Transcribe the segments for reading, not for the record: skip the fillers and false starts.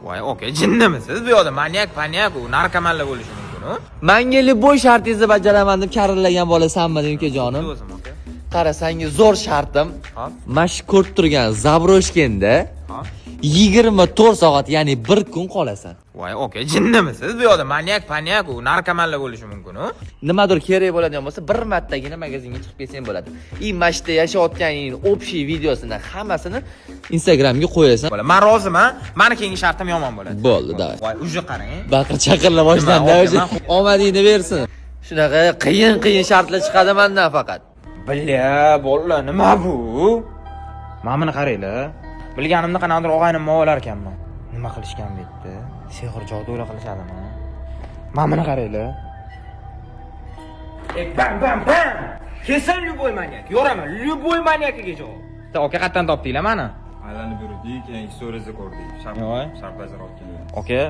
Voy, oka, jinnimisiz? Bu yoqda manyak u, narkomanlar bo'lishi mumkin-ku. Menga любой shartingizni bajaraman deb karillagan bolasanmi dedim ukajonim. O'zim oka. Qara, senga zo'r shartim. Hop. Mana shu ko'rib turgan Zabroshkenda Hop. 24 soat, ya'ni 1 kun qolasan. Voy, oka, jinnimisiz? Bu yoqda manyak u, narkomanlar bo'lishi mumkin-ku. Nimadir kerak bo'ladigan bo'lsa, bir martagina magazinga chiqib kelsang bo'ladi. Mana shu yerda yashayotganing общий videosini hammasini Instagramga qo'yasan. Men roziman. Meni keyingi shartim yomon bo'ladi. Bo'ldi, davay. Voy, uje qarang. Baqir-chaqirlar boshlandi o'sha. Omadingni bersin. Shunaqa qiyin shartlar chiqadi mendan faqat. Billa, bolalar, nima bu? Mana buni qaranglar. Bilganimda qanaqadir og'aynim movalar ekanman. Nima qilishgan bu yerda? Sehr jodular qilishadimi? Mana buni qaranglar. Bam! Kesin любой manyak. Yo'raman, любой manyakiga javob. Oka qayerdan topdinglar meni? Aylanib yurdik, keyin story'ni ko'rdik. Sharpazar olib keldi. Oka,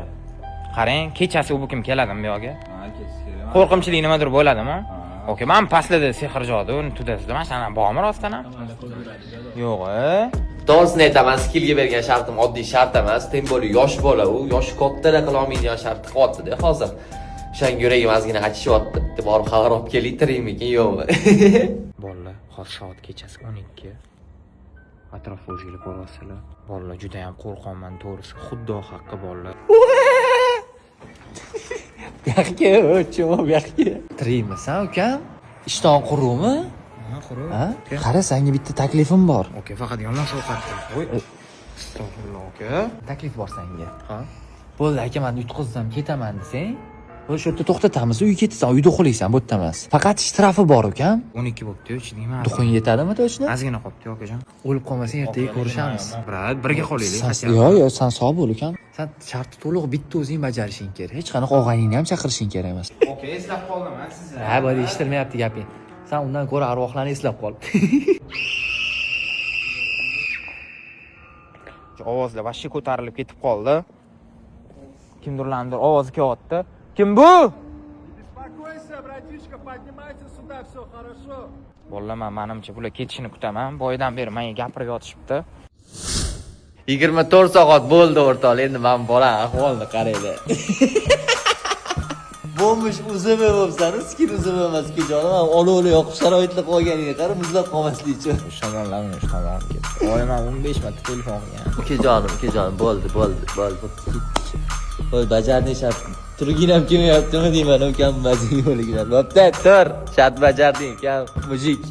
qarang, kechasi u kim keladimi bu yoqqa? Ha, kechasi keladi. Qo'rqinchlik nimadir bo'ladimi? Oka, men paslida sehr jodu, uni tudasizda, mana shuna bormi rostdan ham? Yo'q, To'g'risini aytaman, skillga bergan shartim oddiy shart emas. Tem bo'li yosh bola u, yoshi kattalar qila olmaydigan shart qilyapti-da hozir. O'shanga yuragim ozgina achishyapti. Deb borib xabar olib keltiraymikin, yo'qmi? Bolalar, hozir soat kechasi 12. Atrof o'zgarib boryapsizlar. Bolalar juda ham qo'rqaman, to'g'risi. Xuddo haqqi bolalar. Yaxki, o'chim, yaxki. Tiraymisan, ukam? Ishton quruvmi? Ha, qurib. Ha? Qara, senga bitta taklifim bor. Oka, faqat yomon sovqatdi. Voy. Astag'firulloh, oka. Taklif bor senga. Ha? Bo'ldi, aka, men yutqizsam ketaman desang, o'sha yerda to'xtatamiz, uyga ketasan, uyda uxlaysan, bu yerda emas. Faqat shtrafi bor, ukam. 12 bo'pti, chiniyman. Duxing yetadimi to'chni? Ozgina qolibdi, okajon. O'lib qolmasang ertaga ko'rishamiz. Brat, birga qolaylik. Yo'q, sen sog' bo'l, ukam. Sen shartni to'liq bitta o'zing bajarishing kerak. Hech qanaqa og'ayningni ham chaqirishing kerak emas. Oka, eslab qoldim men sizni. Ha, bo'ldi, eshitilmayapti gaping. Sen undan ko'ra arvohlarni eslab qol. Ovozlar vashshi ko'tarilib ketib qoldi. Kimdirlarning ovozi kelyapti. Kim bu? Uspokойся, братишка, поднимайся сюда, все хорошо. Bolalar, menimcha bular ketishini kutaman. Boydan beri menga gapirib yotishibdi. 24 soat bo'ldi o'rtoqlar. Endi men bola ahvolni qaraylar. Bo'lmish uzumi bo'lsan, skin uzumi emas ki jonim. Olovli yoqib sharoitli qolganiga qara, muzlab qolmaslik uchun. Shamonlarni ishlamam ketdi. Voy, men 15 marta telefon qilgan. Ukajonim, bo'ldi. Voy, bajarning shart. Turgin ham kelmayaptimi deyman, ukam mazin yo'ligidan. Bo'pti, tur. Shart bajarding, ukam, mujik.